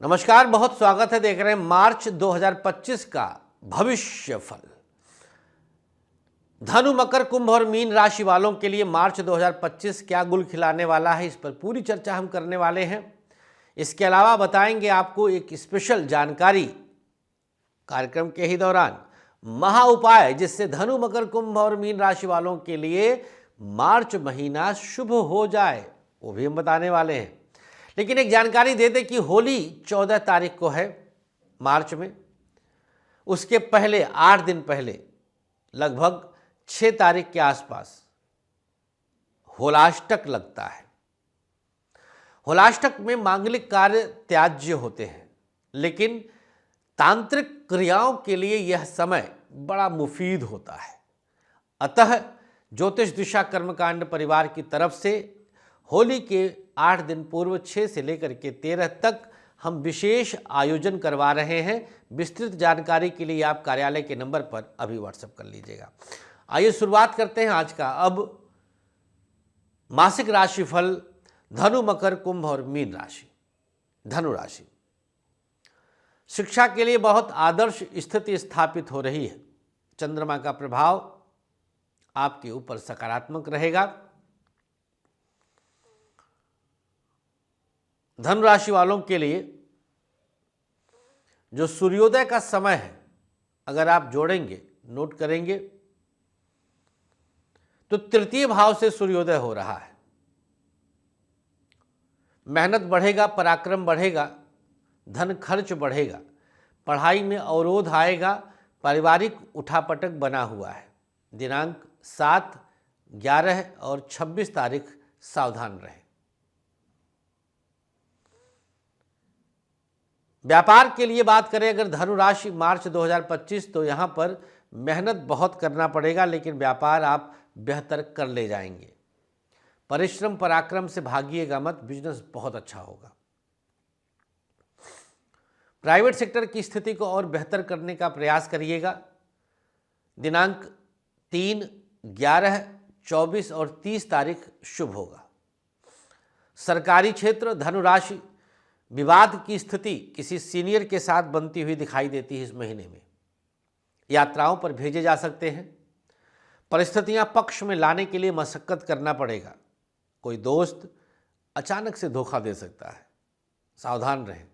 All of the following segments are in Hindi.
नमस्कार, बहुत स्वागत है। देख रहे हैं मार्च 2025 का भविष्य फल। धनु, मकर, कुंभ और मीन राशि वालों के लिए मार्च 2025 क्या गुल खिलाने वाला है, इस पर पूरी चर्चा हम करने वाले हैं। इसके अलावा बताएंगे आपको एक स्पेशल जानकारी कार्यक्रम के ही दौरान, महा उपाय जिससे धनु, मकर, कुंभ और मीन राशि वालों के लिए मार्च महीना शुभ हो जाए, वो भी हम बताने वाले हैं। लेकिन एक जानकारी दे दें कि होली 14 तारीख को है मार्च में। उसके पहले 8 दिन पहले लगभग 6 तारीख के आसपास होलाष्टक लगता है। होलाष्टक में मांगलिक कार्य त्याज्य होते हैं, लेकिन तांत्रिक क्रियाओं के लिए यह समय बड़ा मुफीद होता है। अतः ज्योतिष दिशा कर्मकांड परिवार की तरफ से होली के 8 दिन पूर्व 6 से लेकर के 13 तक हम विशेष आयोजन करवा रहे हैं। विस्तृत जानकारी के लिए आप कार्यालय के नंबर पर अभी व्हाट्सएप कर लीजिएगा। आइए शुरुआत करते हैं आज का। अब मासिक राशिफल धनु, मकर, कुंभ और मीन राशि। धनु राशि, शिक्षा के लिए बहुत आदर्श स्थिति स्थापित हो रही है। चंद्रमा का प्रभाव आपके ऊपर सकारात्मक रहेगा। धनु राशि वालों के लिए जो सूर्योदय का समय है, अगर आप जोड़ेंगे, नोट करेंगे तो तृतीय भाव से सूर्योदय हो रहा है। मेहनत बढ़ेगा, पराक्रम बढ़ेगा, धन खर्च बढ़ेगा, पढ़ाई में अवरोध आएगा, पारिवारिक उठापटक बना हुआ है। दिनांक 7, 11 और 26 तारीख सावधान रहें। व्यापार के लिए बात करें अगर धनु राशि मार्च 2025, तो यहाँ पर मेहनत बहुत करना पड़ेगा, लेकिन व्यापार आप बेहतर कर ले जाएंगे। परिश्रम पराक्रम से भागिएगा मत, बिजनेस बहुत अच्छा होगा। प्राइवेट सेक्टर की स्थिति को और बेहतर करने का प्रयास करिएगा। दिनांक 3, 11, 24 और 30 तारीख शुभ होगा। सरकारी क्षेत्र धनु राशि, विवाद की स्थिति किसी सीनियर के साथ बनती हुई दिखाई देती है। इस महीने में यात्राओं पर भेजे जा सकते हैं। परिस्थितियां पक्ष में लाने के लिए मशक्कत करना पड़ेगा। कोई दोस्त अचानक से धोखा दे सकता है, सावधान रहें।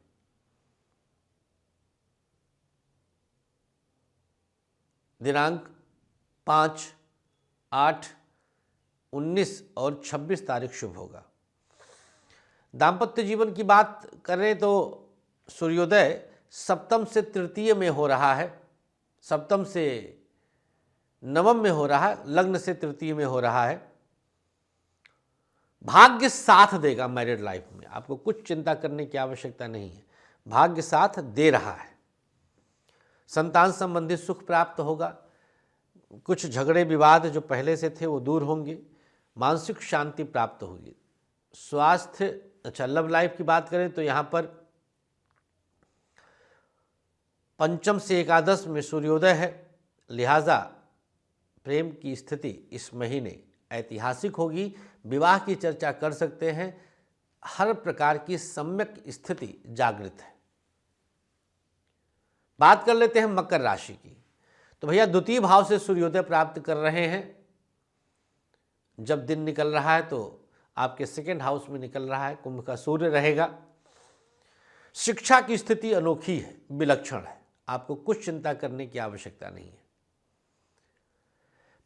दिनांक 5, 8, 19 और 26 तारीख शुभ होगा। दाम्पत्य जीवन की बात करें तो सूर्योदय सप्तम से तृतीय में हो रहा है, सप्तम से नवम में हो रहा है, लग्न से तृतीय में हो रहा है। भाग्य साथ देगा मैरिड लाइफ में, आपको कुछ चिंता करने की आवश्यकता नहीं है, भाग्य साथ दे रहा है। संतान संबंधित सुख प्राप्त होगा। कुछ झगड़े विवाद जो पहले से थे वो दूर होंगे। मानसिक शांति प्राप्त होगी। स्वास्थ्य, अच्छा, लव लाइफ की बात करें तो यहाँ पर पंचम से एकादश में सूर्योदय है, लिहाजा प्रेम की स्थिति इस महीने ऐतिहासिक होगी। विवाह की चर्चा कर सकते हैं। हर प्रकार की सम्यक स्थिति जागृत है। बात कर लेते हैं मकर राशि की। तो भैया द्वितीय भाव से सूर्योदय प्राप्त कर रहे हैं। जब दिन निकल रहा है तो आपके सेकेंड हाउस में निकल रहा है। कुंभ का सूर्य रहेगा। शिक्षा की स्थिति अनोखी है, विलक्षण है, आपको कुछ चिंता करने की आवश्यकता नहीं है।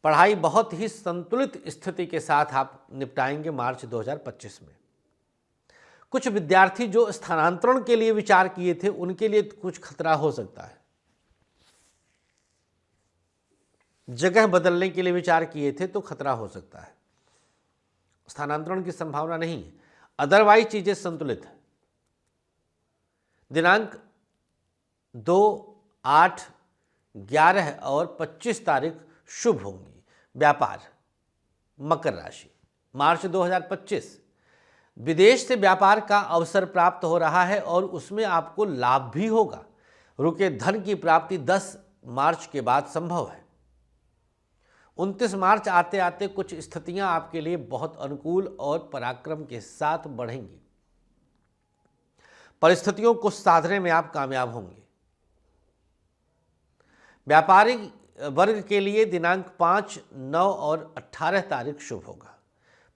पढ़ाई बहुत ही संतुलित स्थिति के साथ आप निपटाएंगे मार्च 2025 में। कुछ विद्यार्थी जो स्थानांतरण के लिए विचार किए थे, उनके लिए कुछ खतरा हो सकता है। जगह बदलने के लिए विचार किए थे तो खतरा हो सकता है। स्थानांतरण की संभावना नहीं है, अदरवाइज चीजें संतुलित है। दिनांक 2, 8, 11 और 25 तारीख शुभ होंगी। व्यापार मकर राशि मार्च 2025, विदेश से व्यापार का अवसर प्राप्त हो रहा है और उसमें आपको लाभ भी होगा। रुके धन की प्राप्ति 10 मार्च के बाद संभव है। 29 मार्च आते आते कुछ स्थितियां आपके लिए बहुत अनुकूल और पराक्रम के साथ बढ़ेंगी। परिस्थितियों को साधने में आप कामयाब होंगे। व्यापारिक वर्ग के लिए दिनांक 5, 9 और 18 तारीख शुभ होगा।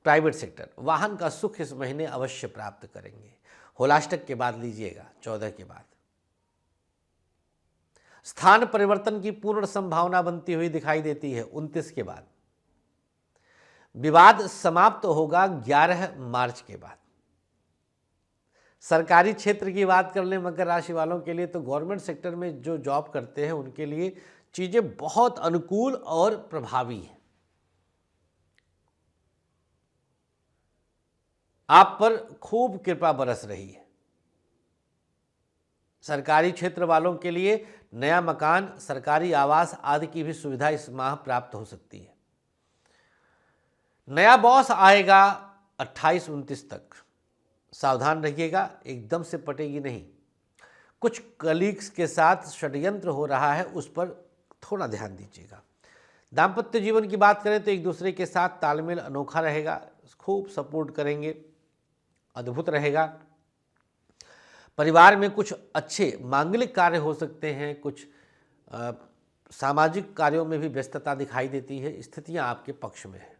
प्राइवेट सेक्टर, वाहन का सुख इस महीने अवश्य प्राप्त करेंगे। होलाष्टक के बाद लीजिएगा, 14 के बाद। स्थान परिवर्तन की पूर्ण संभावना बनती हुई दिखाई देती है 29 के बाद। विवाद समाप्त होगा 11 मार्च के बाद। सरकारी क्षेत्र की बात कर लें मकर राशि वालों के लिए, तो गवर्नमेंट सेक्टर में जो जॉब करते हैं उनके लिए चीजें बहुत अनुकूल और प्रभावी हैं। आप पर खूब कृपा बरस रही है। सरकारी क्षेत्र वालों के लिए नया मकान, सरकारी आवास आदि की भी सुविधा इस माह प्राप्त हो सकती है। नया बॉस आएगा 28-29 तक। सावधान रहिएगा, एकदम से पटेगी नहीं। कुछ कलीग्स के साथ षड्यंत्र हो रहा है, उस पर थोड़ा ध्यान दीजिएगा। दाम्पत्य जीवन की बात करें तो एक दूसरे के साथ तालमेल अनोखा रहेगा, खूब सपोर्ट करेंगे, अद्भुत रहेगा। परिवार में कुछ अच्छे मांगलिक कार्य हो सकते हैं, कुछ सामाजिक कार्यों में भी व्यस्तता दिखाई देती है। स्थितियां आपके पक्ष में है।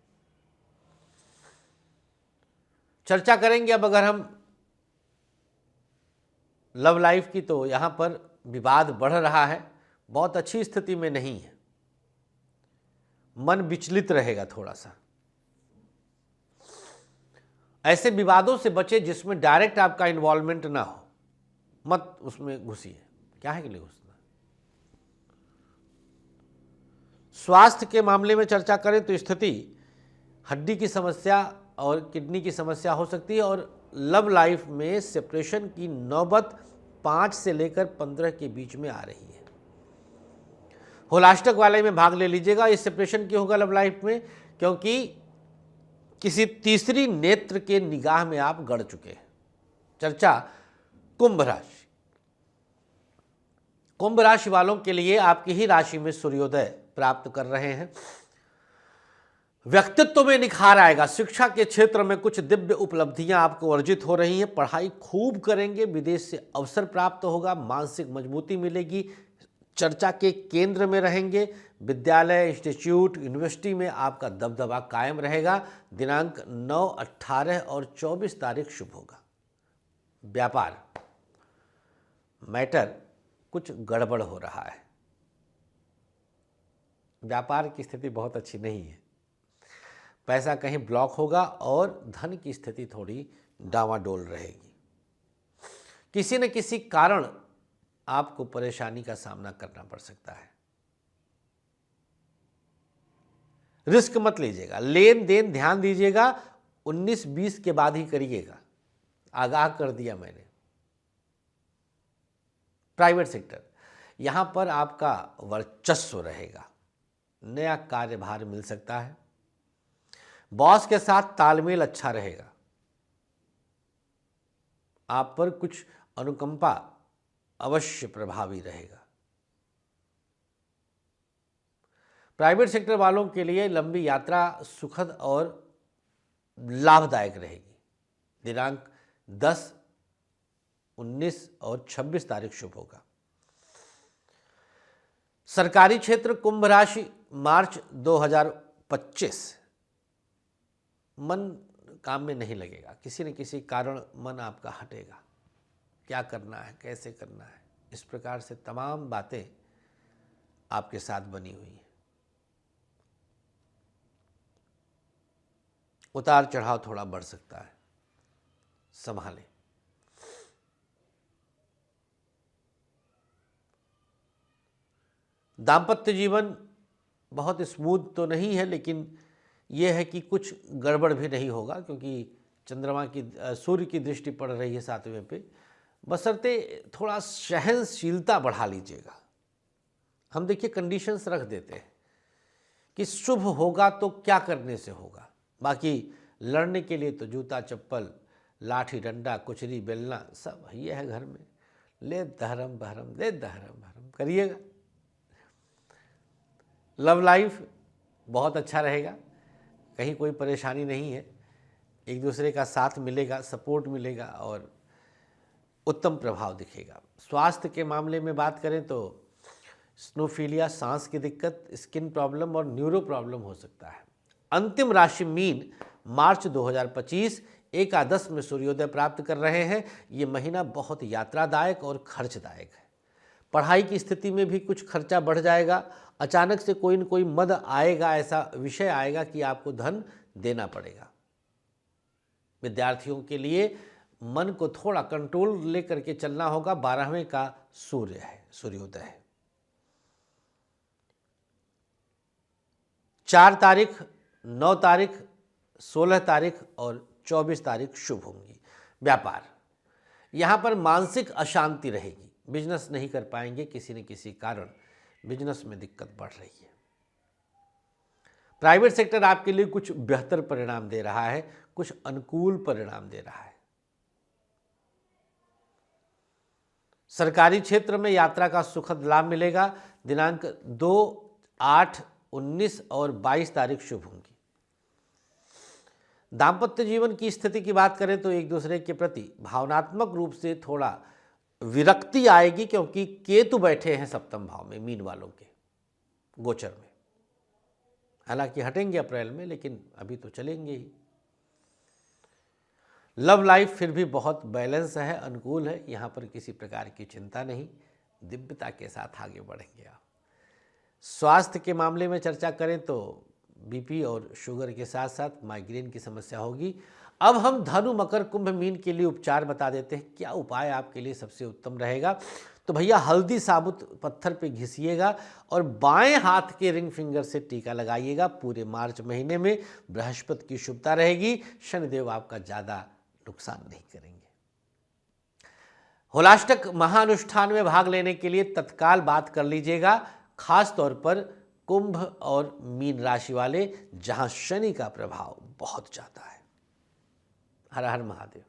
चर्चा करेंगे अब अगर हम लव लाइफ की, तो यहां पर विवाद बढ़ रहा है, बहुत अच्छी स्थिति में नहीं है। मन विचलित रहेगा थोड़ा सा। ऐसे विवादों से बचे जिसमें डायरेक्ट आपका इन्वॉल्वमेंट ना हो, मत उसमें घुसिए। क्या है के लिए घुसना। स्वास्थ्य के मामले में चर्चा करें तो स्थिति हड्डी की समस्या और किडनी की समस्या हो सकती है। और लव लाइफ में सेपरेशन की नौबत 5 से लेकर 15 के बीच में आ रही है। होलाष्टक वाले में भाग ले लीजिएगा। इस सेपरेशन क्यों होगा लव लाइफ में? क्योंकि किसी तीसरी नेत्र के निगाह में आप गड़ चुके हैं। चर्चा कुंभ राशि। कुंभ राशि वालों के लिए आपकी ही राशि में सूर्योदय प्राप्त कर रहे हैं। व्यक्तित्व में निखार आएगा। शिक्षा के क्षेत्र में कुछ दिव्य उपलब्धियां आपको अर्जित हो रही हैं। पढ़ाई खूब करेंगे, विदेश से अवसर प्राप्त होगा, मानसिक मजबूती मिलेगी, चर्चा के केंद्र में रहेंगे। विद्यालय, इंस्टीट्यूट, यूनिवर्सिटी में आपका दबदबा कायम रहेगा। दिनांक 9, 18 और 24 तारीख शुभ होगा। व्यापार मैटर कुछ गड़बड़ हो रहा है। व्यापार की स्थिति बहुत अच्छी नहीं है। पैसा कहीं ब्लॉक होगा और धन की स्थिति थोड़ी डावाडोल रहेगी। किसी न किसी कारण आपको परेशानी का सामना करना पड़ सकता है। रिस्क मत लीजिएगा। लेन देन ध्यान दीजिएगा, 19-20 के बाद ही करिएगा, आगाह कर दिया मैंने। प्राइवेट सेक्टर, यहां पर आपका वर्चस्व रहेगा। नया कार्यभार मिल सकता है। बॉस के साथ तालमेल अच्छा रहेगा। आप पर कुछ अनुकंपा अवश्य प्रभावी रहेगा। प्राइवेट सेक्टर वालों के लिए लंबी यात्रा सुखद और लाभदायक रहेगी। दिनांक 10, 19 और 26 तारीख शुभ होगा। सरकारी क्षेत्र कुंभ राशि, मार्च 2025। मन काम में नहीं लगेगा। किसी न किसी कारण मन आपका हटेगा। क्या करना है, कैसे करना है, इस प्रकार से तमाम बातें आपके साथ बनी हुई हैं। उतार चढ़ाव थोड़ा बढ़ सकता है, संभालें। दाम्पत्य जीवन बहुत स्मूथ तो नहीं है, लेकिन यह है कि कुछ गड़बड़ भी नहीं होगा, क्योंकि चंद्रमा की सूर्य की दृष्टि पड़ रही है 7वें पे। बशर्ते थोड़ा सहनशीलता बढ़ा लीजिएगा। हम देखिए कंडीशंस रख देते हैं कि शुभ होगा तो क्या करने से होगा, बाकी लड़ने के लिए तो जूता चप्पल, लाठी डंडा, कुचरी बेलना सब ये है घर में। ले दहरम बहरम, ले दहरम बहरम करिएगा। लव लाइफ बहुत अच्छा रहेगा, कहीं कोई परेशानी नहीं है। एक दूसरे का साथ मिलेगा, सपोर्ट मिलेगा और उत्तम प्रभाव दिखेगा। स्वास्थ्य के मामले में बात करें तो स्नोफीलिया, सांस की दिक्कत, स्किन प्रॉब्लम और न्यूरो प्रॉब्लम हो सकता है। अंतिम राशि मीन मार्च 2025 एकादश में सूर्योदय प्राप्त कर रहे हैं। ये महीना बहुत यात्रादायक और खर्चदायक है। पढ़ाई की स्थिति में भी कुछ खर्चा बढ़ जाएगा। अचानक से कोई न कोई मद आएगा, ऐसा विषय आएगा कि आपको धन देना पड़ेगा। विद्यार्थियों के लिए मन को थोड़ा कंट्रोल लेकर के चलना होगा। 12वें का सूर्य है, सूर्योदय है। 4 तारीख, 9 तारीख, 16 तारीख और 24 तारीख शुभ होंगी। व्यापार, यहाँ पर मानसिक अशांति रहेगी। बिजनेस नहीं कर पाएंगे, किसी न किसी कारण बिजनेस में दिक्कत बढ़ रही है। प्राइवेट सेक्टर आपके लिए कुछ बेहतर परिणाम दे रहा है, कुछ अनुकूल परिणाम दे रहा है। सरकारी क्षेत्र में यात्रा का सुखद लाभ मिलेगा। दिनांक 2, 8, 19 और 22 तारीख शुभ होंगी। दाम्पत्य जीवन की स्थिति की बात करें तो एक दूसरे के प्रति भावनात्मक रूप से थोड़ा विरक्ति आएगी, क्योंकि केतु बैठे हैं सप्तम भाव में मीन वालों के गोचर में। हालांकि हटेंगे अप्रैल में, लेकिन अभी तो चलेंगे ही। लव लाइफ फिर भी बहुत बैलेंस है, अनुकूल है। यहाँ पर किसी प्रकार की चिंता नहीं, दिव्यता के साथ आगे बढ़ेंगे आप। स्वास्थ्य के मामले में चर्चा करें तो बीपी और शुगर के साथ साथ माइग्रेन की समस्या होगी। अब हम धनु, मकर, कुंभ, मीन के लिए उपचार बता देते हैं। क्या उपाय आपके लिए सबसे उत्तम रहेगा? तो भैया हल्दी साबुत पत्थर पे घिसिएगा और बाएं हाथ के रिंग फिंगर से टीका लगाइएगा। पूरे मार्च महीने में बृहस्पति की शुभता रहेगी। शनिदेव आपका ज़्यादा नुकसान नहीं करेंगे। होलाष्टक महाअनुष्ठान में भाग लेने के लिए तत्काल बात कर लीजिएगा, खास तौर पर कुंभ और मीन राशि वाले, जहां शनि का प्रभाव बहुत ज़्यादा है। हर हर महादेव।